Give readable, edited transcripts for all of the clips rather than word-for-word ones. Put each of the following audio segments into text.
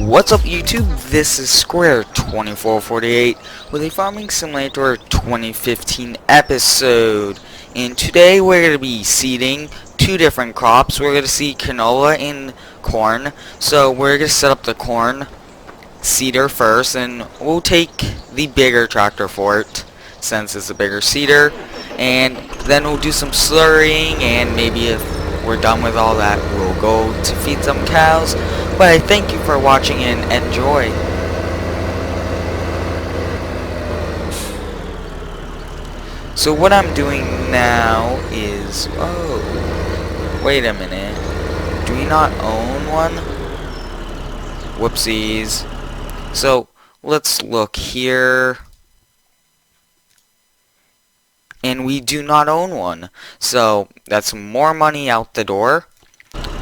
What's up YouTube? This is Square2448 with a Farming Simulator 2015 episode. And today we're going to be seeding two different crops. We're going to seed canola and corn. So we're going to set up the corn seeder first, and we'll take the bigger tractor for it since it's a bigger seeder. And then we'll do some slurrying, and maybe if we're done with all that, we'll go to feed some cows. But I thank you for watching and enjoy. So what I'm doing now is... oh, wait a minute. Do we not own one? Whoopsies. So let's look here. And we do not own one. So that's more money out the door.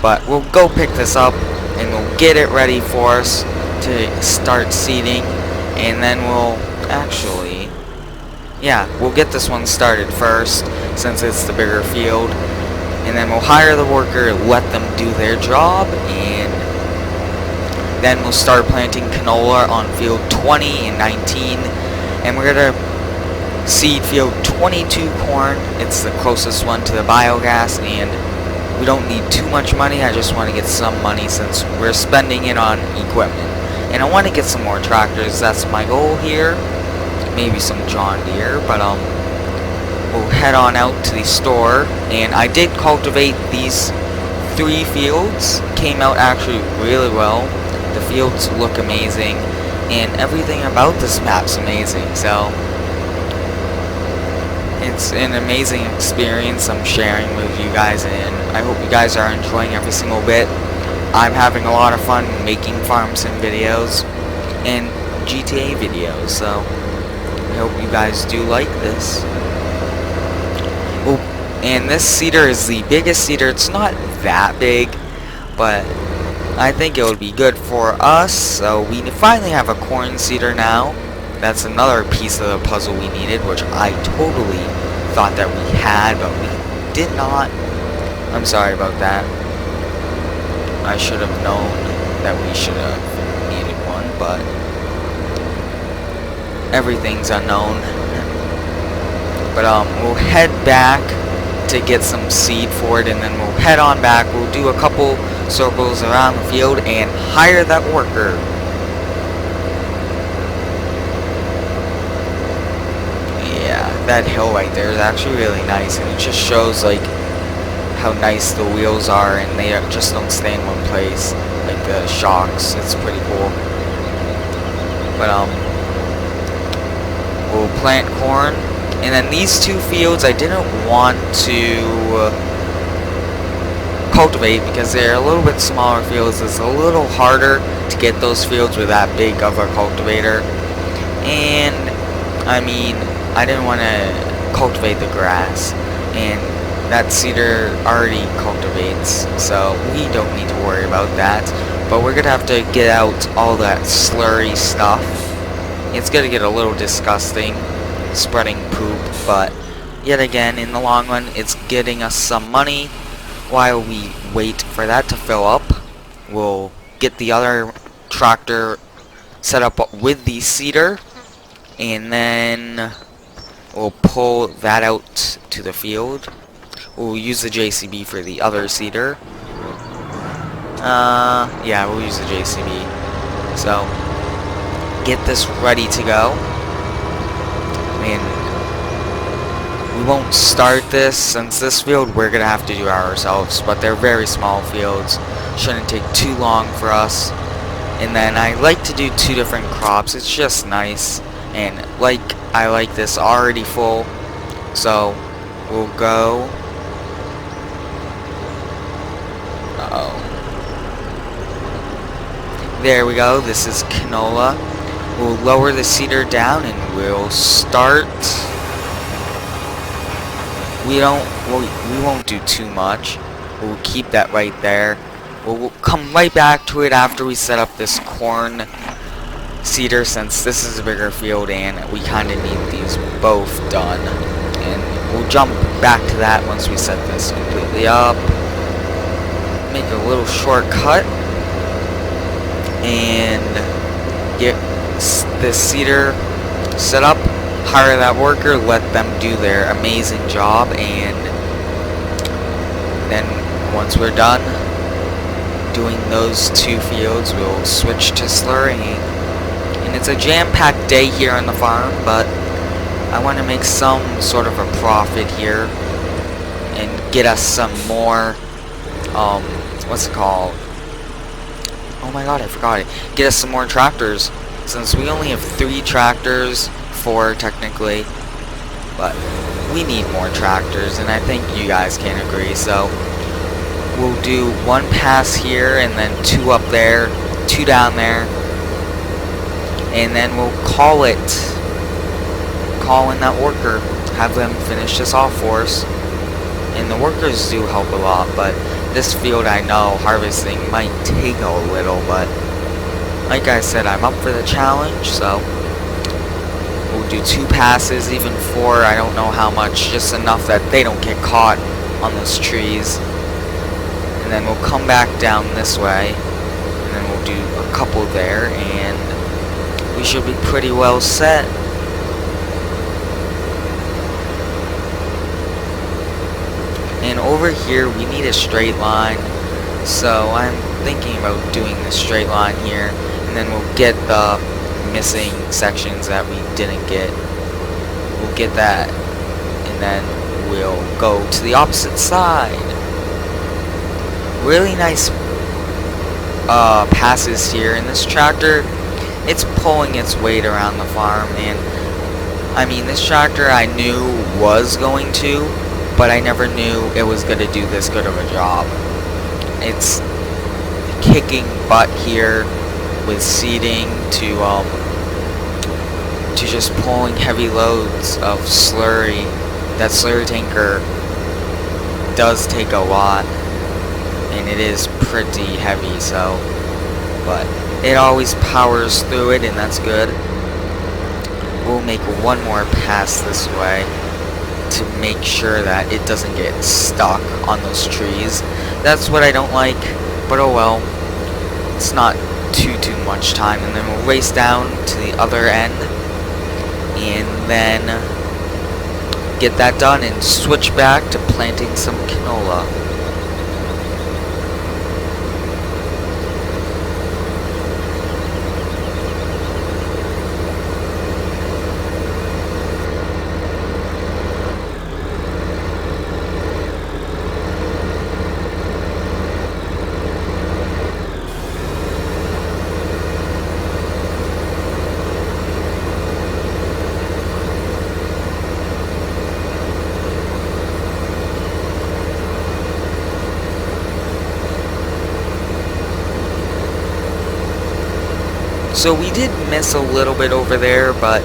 But we'll go pick this up and we'll get it ready for us to start seeding. And then we'll actually... yeah, we'll get this one started first since it's the bigger field. And then we'll hire the worker, let them do their job, and then we'll start planting canola on field 20 and 19. And we're going to seed field 22 corn. It's the closest one to the biogas, and we don't need too much money. I just want to get some money since we're spending it on equipment. And I want to get some more tractors. That's my goal here. Maybe some John Deere, but we'll head on out to the store. And I did cultivate these 3 fields. Came out actually really well. The fields look amazing, and everything about this map's amazing. So it's an amazing experience I'm sharing with you guys, and I hope you guys are enjoying every single bit. I'm having a lot of fun making farm sim videos and GTA videos, so I hope you guys do like this. Oh, and this seeder is the biggest seeder. It's not that big, but I think it would be good for us. So we finally have a corn seeder now. That's another piece of the puzzle we needed, which I totally thought that we had, but we did not. I'm sorry about that. I should have known that we should have needed one, but everything's unknown. But we'll head back to get some seed for it, and then we'll head on back. We'll do a couple circles around the field and hire that worker. That hill right there is actually really nice, and it just shows like how nice the wheels are, and they just don't stay in one place, like the shocks. It's pretty cool. But we'll plant corn, and then these 2 fields I didn't want to cultivate because they're a little bit smaller fields. It's a little harder to get those fields with that big of a cultivator, and I mean, I didn't want to cultivate the grass, and that seeder already cultivates, so we don't need to worry about that. But we're gonna have to get out all that slurry stuff. It's gonna get a little disgusting, spreading poop, but yet again, in the long run, it's getting us some money. While we wait for that to fill up, we'll get the other tractor set up with the seeder, and then we'll pull that out to the field. We'll use the JCB for the other seeder. Yeah, we'll use the JCB. So, get this ready to go. And we won't start this since this field we're gonna have to do ourselves, but they're very small fields. Shouldn't take too long for us. And then I like to do 2 different crops. It's just nice. And I like this already full, so we'll go. There we go. This is canola. We'll lower the seeder down and we'll start. We won't do too much. We'll keep that right there. We'll come right back to it after we set up this corn seeder, since this is a bigger field and we kind of need these both done. And we'll jump back to that once we set this completely up. Make a little shortcut. and get this seeder set up, hire that worker, let them do their amazing job, and then once we're done doing those 2 fields, we'll switch to slurrying. And it's a jam-packed day here on the farm, but I want to make some sort of a profit here and get us some more, what's it called? Oh my god, I forgot it. Get us some more tractors, since we only have 3 tractors, 4 technically, but we need more tractors, and I think you guys can agree. So we'll do 1 pass here, and then 2 up there, 2 down there, and then we'll call in that worker, have them finish this off for us. And the workers do help a lot, but this field, I know harvesting might take a little, but like I said, I'm up for the challenge, so we'll do 2 passes, even 4, I don't know how much, just enough that they don't get caught on those trees. And then we'll come back down this way, and then we'll do a couple there, and we should be pretty well set. And over here, we need a straight line, so I'm thinking about doing the straight line here, and then we'll get the missing sections that we didn't get. We'll get that, and then we'll go to the opposite side. Really nice passes here, and this tractor, it's pulling its weight around the farm, and I mean, this tractor I knew was going to, but I never knew it was going to do this good of a job. It's kicking butt here with seeding to just pulling heavy loads of slurry. That slurry tanker does take a lot, and it is pretty heavy, so, but it always powers through it, and that's good. We'll make 1 more pass this way to make sure that it doesn't get stuck on those trees. That's what I don't like, but oh well. It's not too much time, and then we'll race down to the other end, and then get that done and switch back to planting some canola. So we did miss a little bit over there, but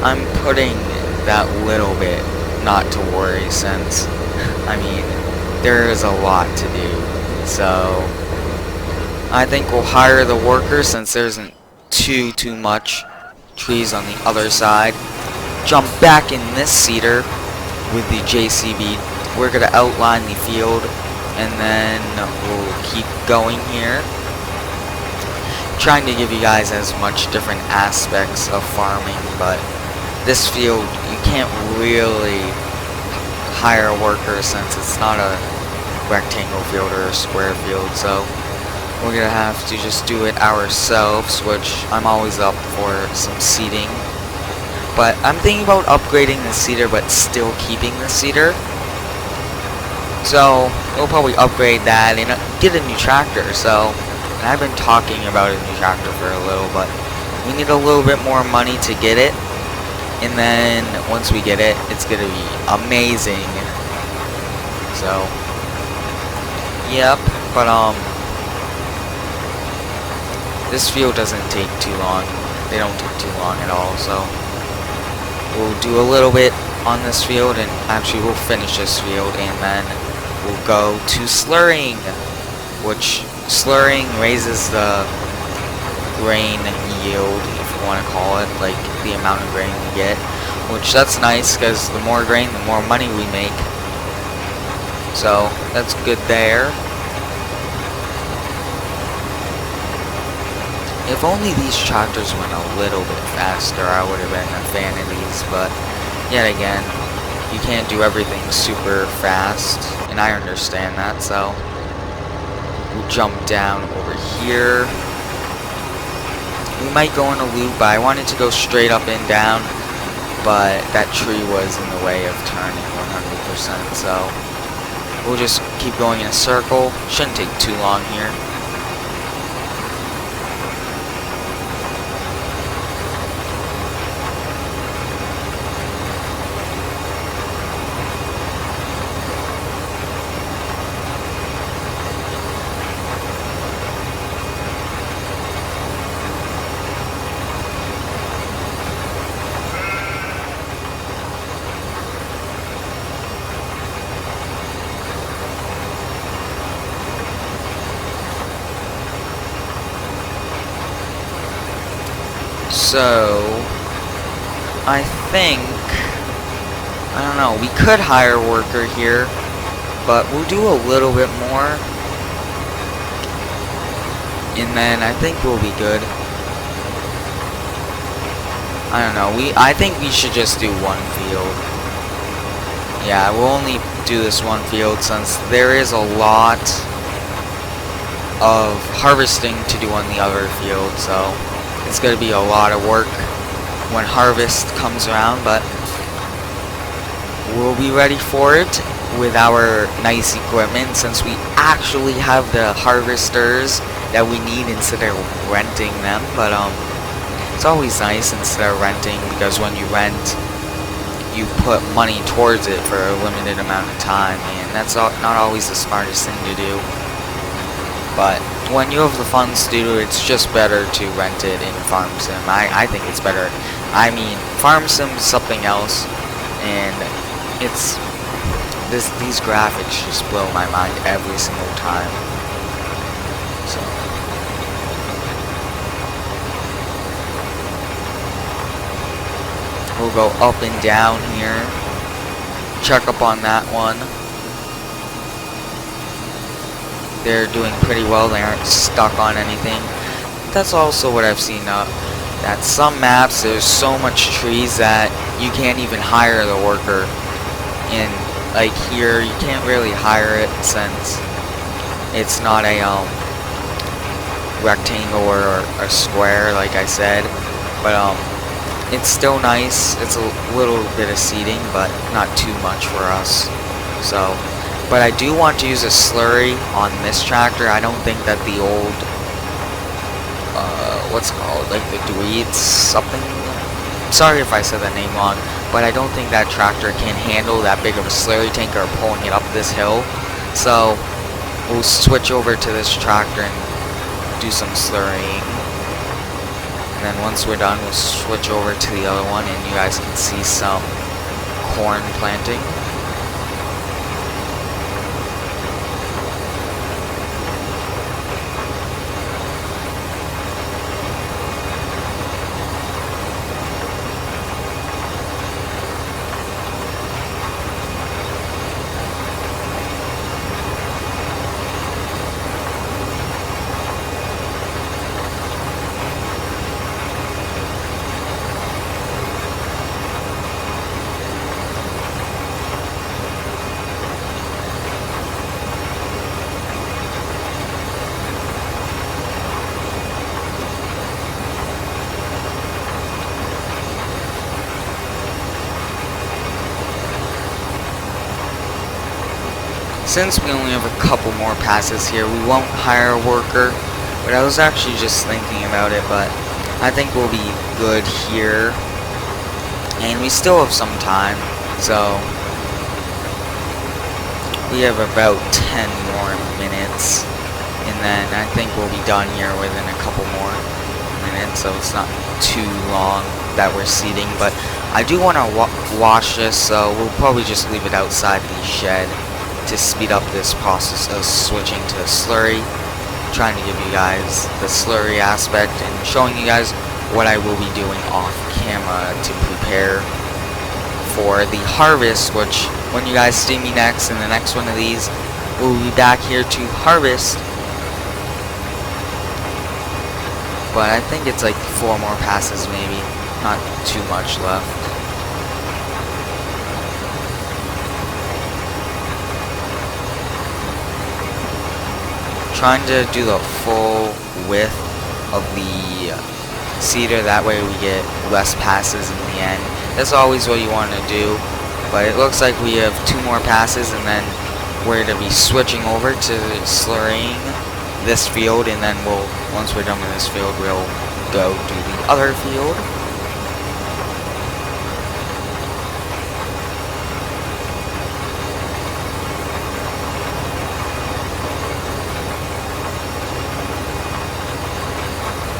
I'm putting that little bit not to worry, since, I mean, there is a lot to do. So I think we'll hire the worker, since there isn't too much trees on the other side. Jump back in this seeder with the JCB. We're going to outline the field, and then we'll keep going here. Trying to give you guys as much different aspects of farming, but this field, you can't really hire a worker, since it's not a rectangle field or a square field, so we're gonna have to just do it ourselves, which I'm always up for some seeding. But I'm thinking about upgrading the seeder, but still keeping the seeder. So we'll probably upgrade that and get a new tractor. So, and I've been talking about a new tractor for a little, but we need a little bit more money to get it. And then once we get it, it's gonna be amazing. So, yep. But this field doesn't take too long. They don't take too long at all. So we'll do a little bit on this field, and actually we'll finish this field, and then we'll go to slurrying, which slurrying raises the grain yield, if you want to call it, like the amount of grain we get, which that's nice, because the more grain, the more money we make. So that's good there. If only these tractors went a little bit faster, I would have been a fan of these, but yet again, you can't do everything super fast, and I understand that, so we'll jump down over here. We might go in a loop, but I wanted to go straight up and down, but that tree was in the way of turning 100%, so we'll just keep going in a circle. Shouldn't take too long here. So, I think, I don't know, we could hire a worker here, but we'll do a little bit more, and then I think we'll be good. I don't know, I think we should just do one field. Yeah, we'll only do this one field since there is a lot of harvesting to do on the other field, so it's going to be a lot of work when harvest comes around, but we'll be ready for it with our nice equipment since we actually have the harvesters that we need instead of renting them. But it's always nice instead of renting, because when you rent, you put money towards it for a limited amount of time, and that's not always the smartest thing to do. But when you have the funds to do it, it's just better to rent it in Farm Sim. I think it's better. I mean, Farm Sim is something else, and it's these graphics just blow my mind every single time. So we'll go up and down here. Check up on that one. They're doing pretty well. They aren't stuck on anything. That's also what I've seen that some maps there's so much trees that you can't even hire the worker. And like here, you can't really hire it since it's not a rectangle or a square, like I said. But it's still nice. It's a little bit of seating, but not too much for us. So. But I do want to use a slurry on this tractor. I don't think that the old, what's it called, like the Dweets something? Sorry if I said that name wrong, but I don't think that tractor can handle that big of a slurry tanker pulling it up this hill. So we'll switch over to this tractor and do some slurrying. And then once we're done, we'll switch over to the other one, and you guys can see some corn planting. Since we only have a couple more passes here, we won't hire a worker, but I was actually just thinking about it, but I think we'll be good here, and we still have some time, so we have about 10 more minutes, and then I think we'll be done here within a couple more minutes, so it's not too long that we're seating. But I do want to wash this, so we'll probably just leave it outside the shed to speed up this process of switching to slurry. I'm trying to give you guys the slurry aspect and showing you guys what I will be doing off camera to prepare for the harvest, which when you guys see me next in the next one of these, we'll be back here to harvest but I think it's like 4 more passes maybe, not too much left. Trying to do the full width of the seeder, that way we get less passes in the end. That's always what you want to do, but it looks like we have 2 more passes and then we're going to be switching over to slurrying this field, and then once we're done with this field, we'll go do the other field.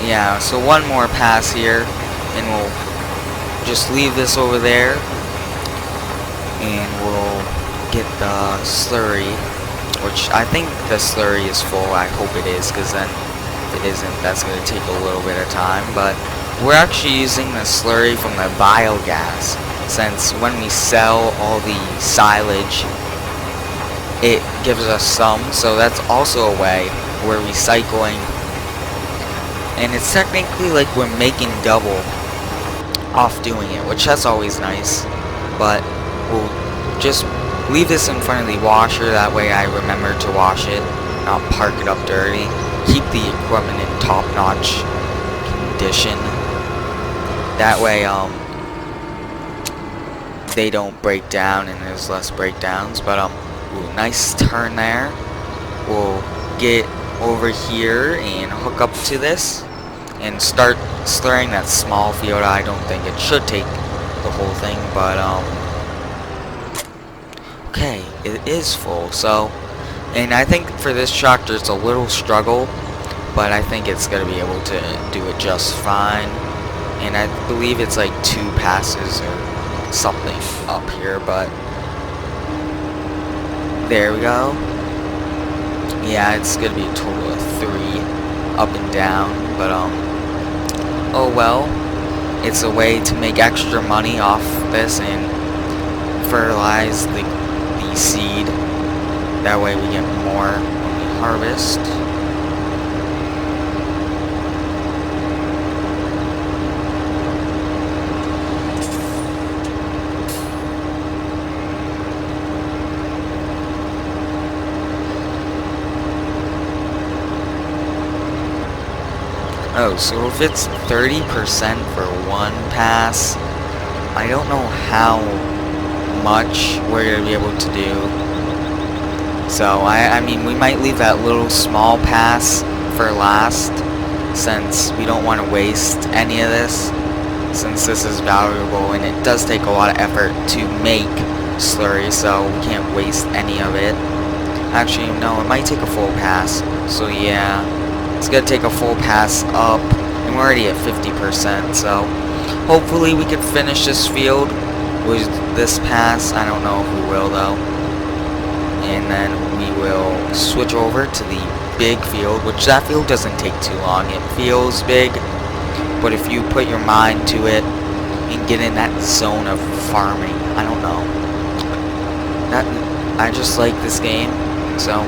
Yeah, so 1 more pass here, and we'll just leave this over there, and we'll get the slurry, which I think the slurry is full. I hope it is, because then if it isn't, that's going to take a little bit of time. But we're actually using the slurry from the biogas, since when we sell all the silage, it gives us some, so that's also a way we're recycling. And it's technically like we're making double off doing it, which that's always nice. But we'll just leave this in front of the washer, that way I remember to wash it, not park it up dirty. Keep the equipment in top-notch condition. That way they don't break down and there's less breakdowns. But ooh, nice turn there. We'll get over here and hook up to this and start slurrying that small field. I don't think it should take the whole thing, but okay, it is full. So, and I think for this tractor it's a little struggle, but I think it's gonna be able to do it just fine. And I believe it's like 2 passes or something up here, but there we go. Yeah, it's gonna be a total of 3 up and down, but oh well, it's a way to make extra money off this and fertilize the seed. That way we get more when we harvest. Oh, so if it's 30% for 1 pass, I don't know how much we're going to be able to do. So, I mean, we might leave that little small pass for last, since we don't want to waste any of this, since this is valuable, and it does take a lot of effort to make slurry, so we can't waste any of it. Actually, no, it might take a full pass, so yeah. It's gonna take a full pass up, and we're already at 50%, so hopefully we can finish this field with this pass. I don't know if we will though. And then we will switch over to the big field, which that field doesn't take too long. It feels big, but if you put your mind to it and get in that zone of farming, I don't know. I just like this game, so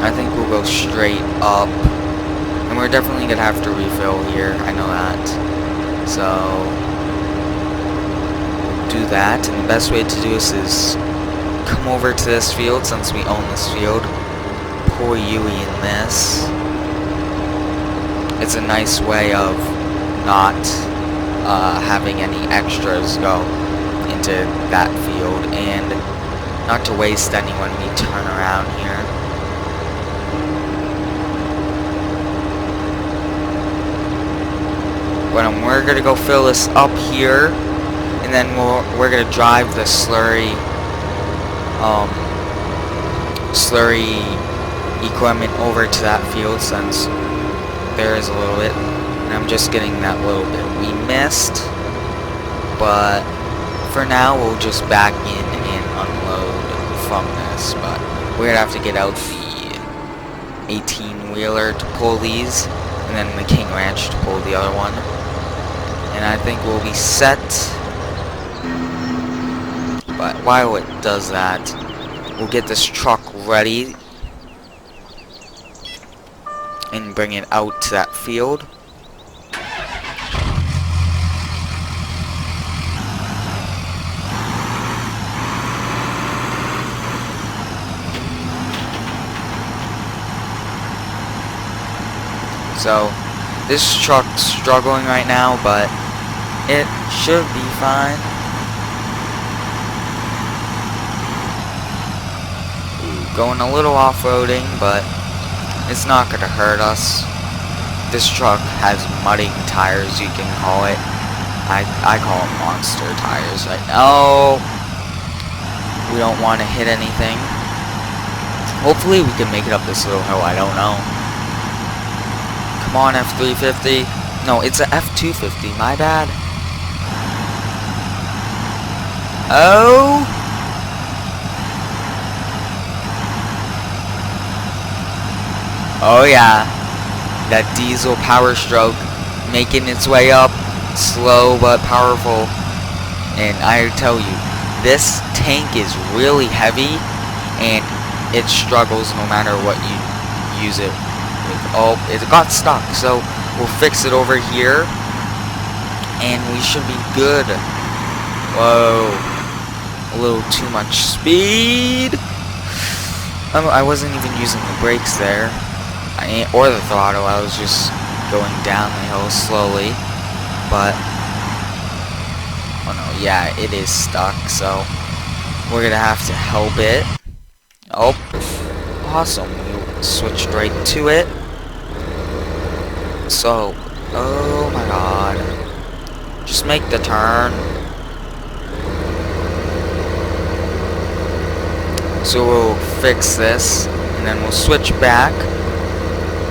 I think we'll go straight up, and we're definitely gonna have to refill here, I know that. So we'll do that, and the best way to do this is come over to this field, since we own this field, pour Yui in this. It's a nice way of not having any extras go into that field, and not to waste any when we turn around here. But we're gonna go fill this up here, and then we're gonna drive the slurry equipment over to that field, since there is a little bit, and I'm just getting that little bit we missed. But for now, we'll just back in and unload from this. But we're gonna have to get out the 18-wheeler to pull these, and then the King Ranch to pull the other one. And I think we'll be set. But while it does that, we'll get this truck ready and bring it out to that field. So this truck's struggling right now, but it should be fine. Going a little off-roading, but it's not gonna hurt us. This truck has mudding tires, you can call it. I call them monster tires right now. We don't want to hit anything. Hopefully we can make it up this little hill, I don't know. Come on, F350. No, it's a F250, my bad. Oh! Oh yeah, that diesel power stroke making its way up, slow but powerful. And I tell you, this tank is really heavy and it struggles no matter what you use it with. Oh, it got stuck, so we'll fix it over here and we should be good. Whoa, a little too much speed. I wasn't even using the brakes there. Or the throttle, I was just going down the hill slowly, but oh no, yeah, it is stuck, so we're gonna have to help it. Oh, awesome, we switched right to it. So, oh my god, just make the turn. So we'll fix this, and then we'll switch back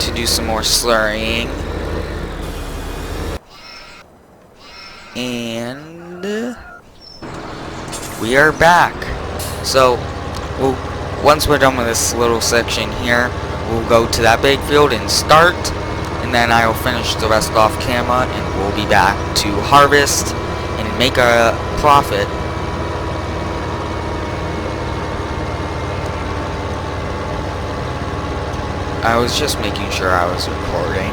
to do some more slurrying. And we are back. So once we're done with this little section here, we'll go to that big field and start, and then I'll finish the rest off camera and we'll be back to harvest and make a profit. I was just making sure I was recording.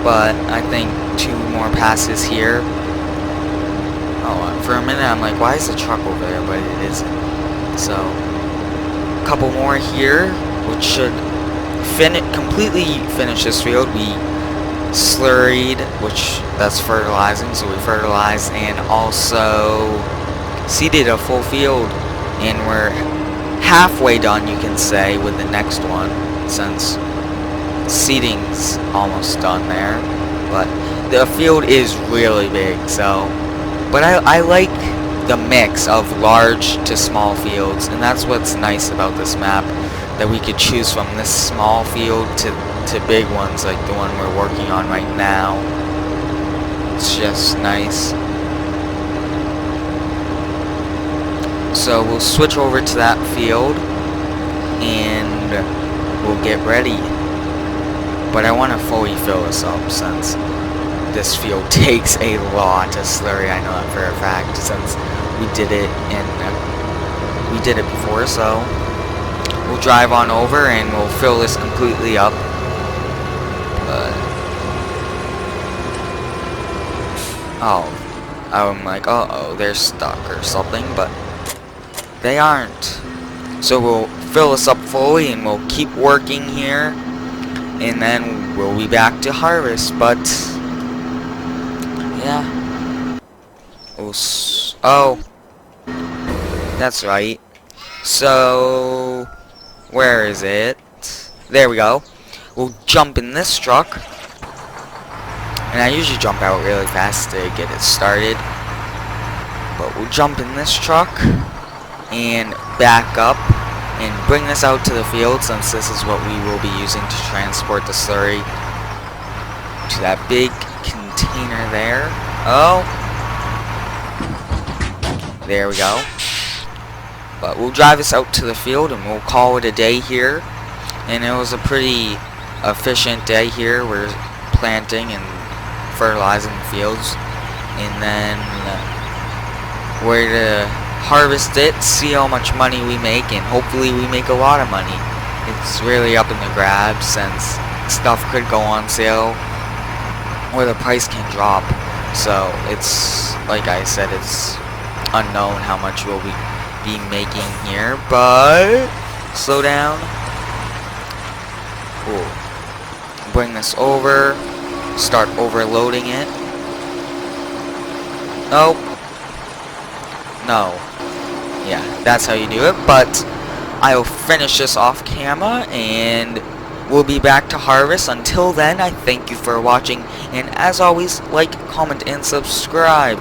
But I think 2 more passes here. Oh, for a minute I'm like, why is the truck over there? But it isn't. So, a couple more here, which should completely finish this field. We slurried, which that's fertilizing, so we fertilized, and also seeded a full field. And we're halfway done, you can say, with the next one, since seeding's almost done there. But the field is really big, so. But I like the mix of large to small fields, and that's what's nice about this map, that we could choose from this small field to big ones, like the one we're working on right now. It's just nice. So we'll switch over to that field and we'll get ready. But I want to fully fill this up since this field takes a lot of slurry. I know that for a fact since we did it before. So we'll drive on over and we'll fill this completely up. Oh, I'm like, uh-oh, they're stuck or something, but they aren't. So we'll fill this up fully and we'll keep working here, and then we'll be back to harvest. But yeah, oh, that's right. So where is it? There we go. We'll jump in this truck, and I usually jump out really fast to get it started, but we'll jump in this truck and back up and bring this out to the field, since this is what we will be using to transport the slurry to that big container there. Oh, there we go. But we'll drive this out to the field and we'll call it a day here. And it was a pretty efficient day here. We're planting and fertilizing the fields, and then We're to harvest it, see how much money we make, and hopefully we make a lot of money. It's really up in the grab since stuff could go on sale or the price can drop. So it's, like I said, it's unknown how much we'll be making here, but slow down. Cool. Bring this over, start overloading it. Nope. No. Yeah, that's how you do it, but I'll finish this off camera and we'll be back to harvest. Until then, I thank you for watching, and as always, like, comment, and subscribe.